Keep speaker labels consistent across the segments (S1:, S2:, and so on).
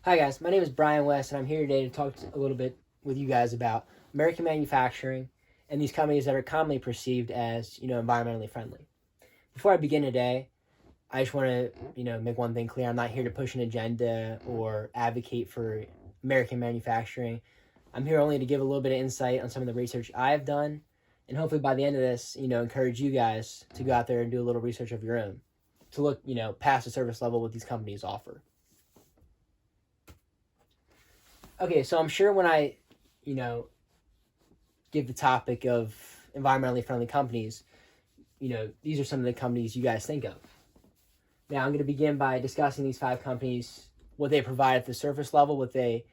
S1: Hi guys, my name is Brian West, and I'm here today to talk a little bit with you guys about American manufacturing and these companies that are commonly perceived as, environmentally friendly. Before I begin today, I just want to, make one thing clear. I'm not here to push an agenda or advocate for American manufacturing. I'm here only to give a little bit of insight on some of the research I've done, and hopefully by the end of this, encourage you guys to go out there and do a little research of your own to look, past the surface level what these companies offer. Okay, so I'm sure when I, give the topic of environmentally friendly companies, these are some of the companies you guys think of. Now, I'm going to begin by discussing these 5 companies, what they provide at the surface level, what they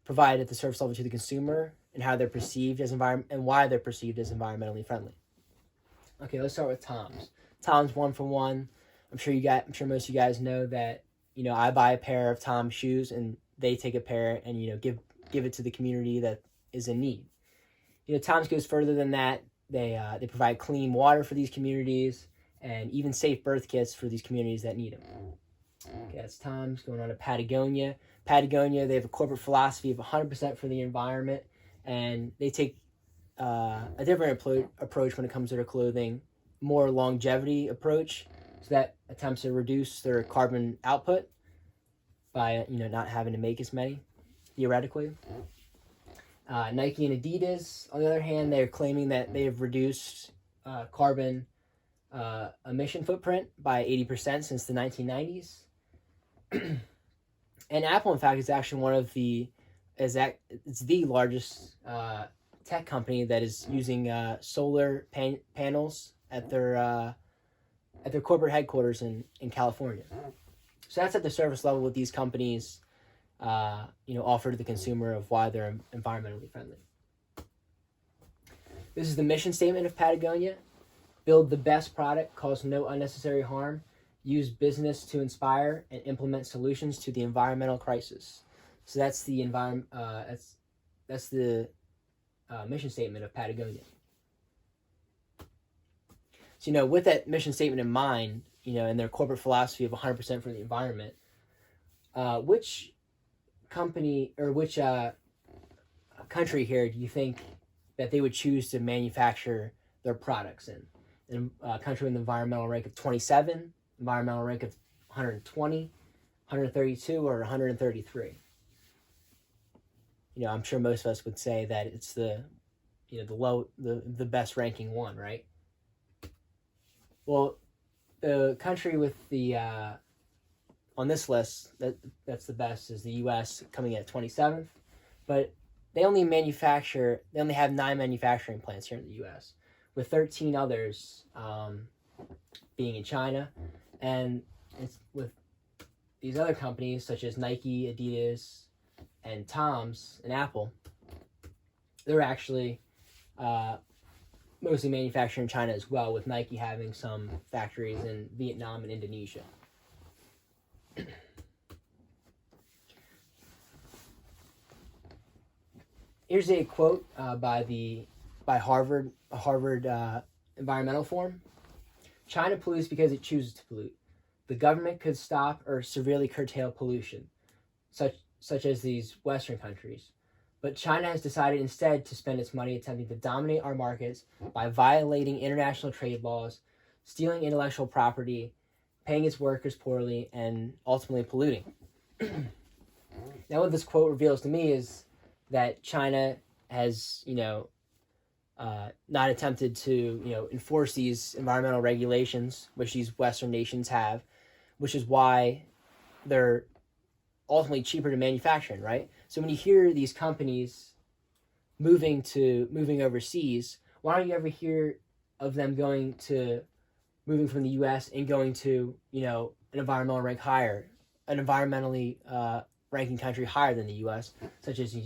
S1: provide at the surface level to the consumer, and how they're perceived as and why they're perceived as environmentally friendly. Okay, let's start with Tom's. Tom's 1 for 1. I'm sure most of you guys know that, I buy a pair of Tom's shoes and they take a pair and give it to the community that is in need. Tom's goes further than that. They provide clean water for these communities and even safe birth kits for these communities that need them. Okay, that's Tom's. Going on to Patagonia. Patagonia, they have a corporate philosophy of 100% for the environment, and they take a different approach when it comes to their clothing, more longevity approach, so that attempts to reduce their carbon output by not having to make as many, theoretically. Nike and Adidas, on the other hand, they're claiming that they have reduced carbon emission footprint by 80% since the 1990s. And Apple, in fact, is actually it's the largest tech company that is using solar panels at their corporate headquarters in California. So that's at the surface level what these companies offer to the consumer of why they're environmentally friendly. This is the mission statement of Patagonia. Build the best product, cause no unnecessary harm, use business to inspire, and implement solutions to the environmental crisis. So that's the that's the mission statement of Patagonia. So with that mission statement in mind, and their corporate philosophy of 100% for the environment, which company or which country here do you think that they would choose to manufacture their products in? A country with an environmental rank of 27, environmental rank of 120, 132, or 133? I'm sure most of us would say that it's the best ranking one, right? Well, the country with the on this list that's the best is the U.S. coming at 27th, but they only have 9 manufacturing plants here in the U.S., with 13 others being in China, and it's with these other companies such as Nike, Adidas, and Tom's and Apple. They're actually mostly manufactured in China as well, with Nike having some factories in Vietnam and Indonesia. Here's a quote by Harvard Environmental Forum. China pollutes because it chooses to pollute. The government could stop or severely curtail pollution, such as these Western countries. But China has decided instead to spend its money attempting to dominate our markets by violating international trade laws, stealing intellectual property, paying its workers poorly, and ultimately polluting. Now, what this quote reveals to me is that China has, not attempted to, enforce these environmental regulations, which these Western nations have, which is why they're ultimately cheaper to manufacture in, right? So when you hear these companies moving overseas, why don't you ever hear of them moving from the U.S. and going to, an environmental rank higher, an environmentally ranking country higher than the U.S., such as,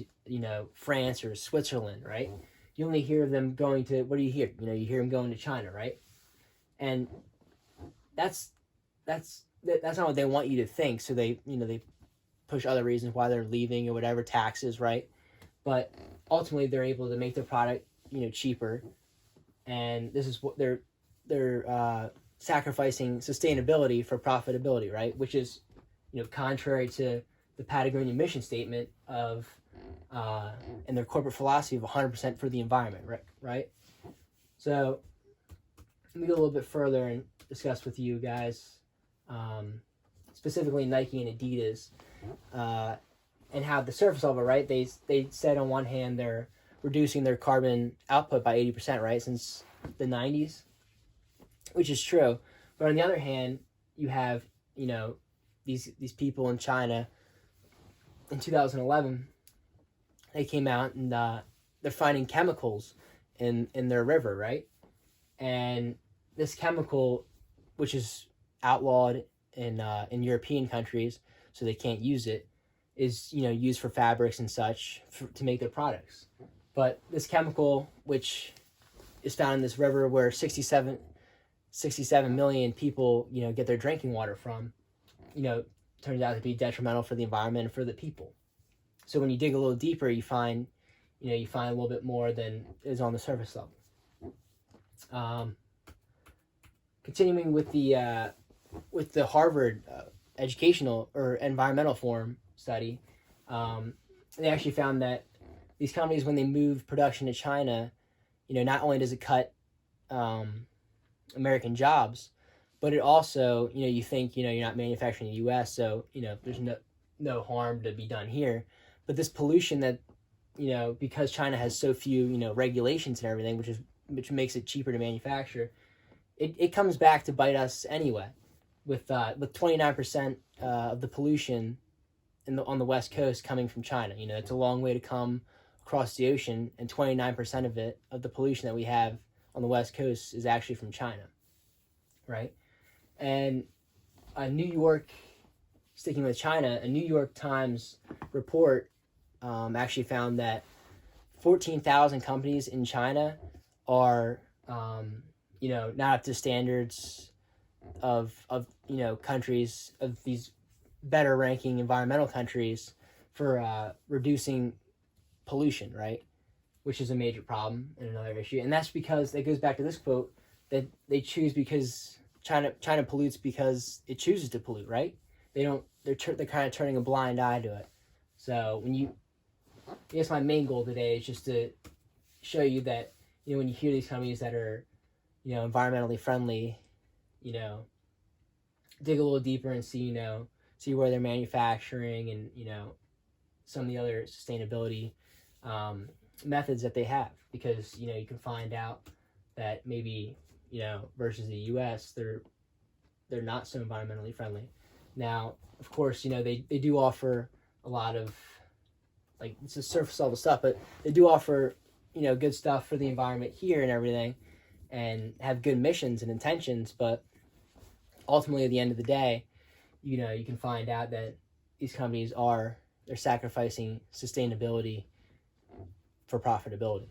S1: France or Switzerland, right? You only hear of them going to, what do you hear? You hear them going to China, right? And that's not what they want you to think. So they push other reasons why they're leaving or whatever, taxes, right? But ultimately they're able to make their product, cheaper. And this is what they're sacrificing sustainability for profitability, right? Which is, contrary to the Patagonia mission statement of and their corporate philosophy of 100% for the environment, right? So let me go a little bit further and discuss with you guys, specifically Nike and Adidas, and how the surface level, right? They said on one hand they're reducing their carbon output by 80%, right, since the 90s, which is true. But on the other hand, you have, these people in China in 2011, they came out and they're finding chemicals in their river, right? And this chemical, which is outlawed in European countries, so they can't use it, is used for fabrics and such to make their products. But this chemical, which is found in this river where 67 million people get their drinking water from, turns out to be detrimental for the environment and for the people. So when you dig a little deeper, you find a little bit more than is on the surface level. Continuing with the Harvard educational or environmental forum study, they actually found that these companies, when they move production to China, not only does it cut American jobs, but it also, you think, you're not manufacturing in the U.S., so, there's no harm to be done here. But this pollution that, because China has so few, regulations and everything, which makes it cheaper to manufacture, it comes back to bite us anyway. With 29% of the pollution on the West Coast coming from China, it's a long way to come across the ocean, and 29% of the pollution that we have on the West Coast is actually from China, right? And sticking with China, a New York Times report actually found that 14,000 companies in China are, not up to standards of countries, of these better ranking environmental countries for reducing pollution, right? Which is a major problem and another issue. And that's because it goes back to this quote that they choose because China pollutes because it chooses to pollute, right? They're kind of turning a blind eye to it. So I guess my main goal today is just to show you that, when you hear these companies that are, environmentally friendly, dig a little deeper and see where they're manufacturing and, some of the other sustainability methods that they have, because, you can find out that maybe, versus the U.S., they're not so environmentally friendly. Now, of course, they do offer a lot of, like, it's a surface level stuff, but they do offer, good stuff for the environment here and everything, and have good missions and intentions, but ultimately at the end of the day, you can find out that these companies they're sacrificing sustainability for profitability.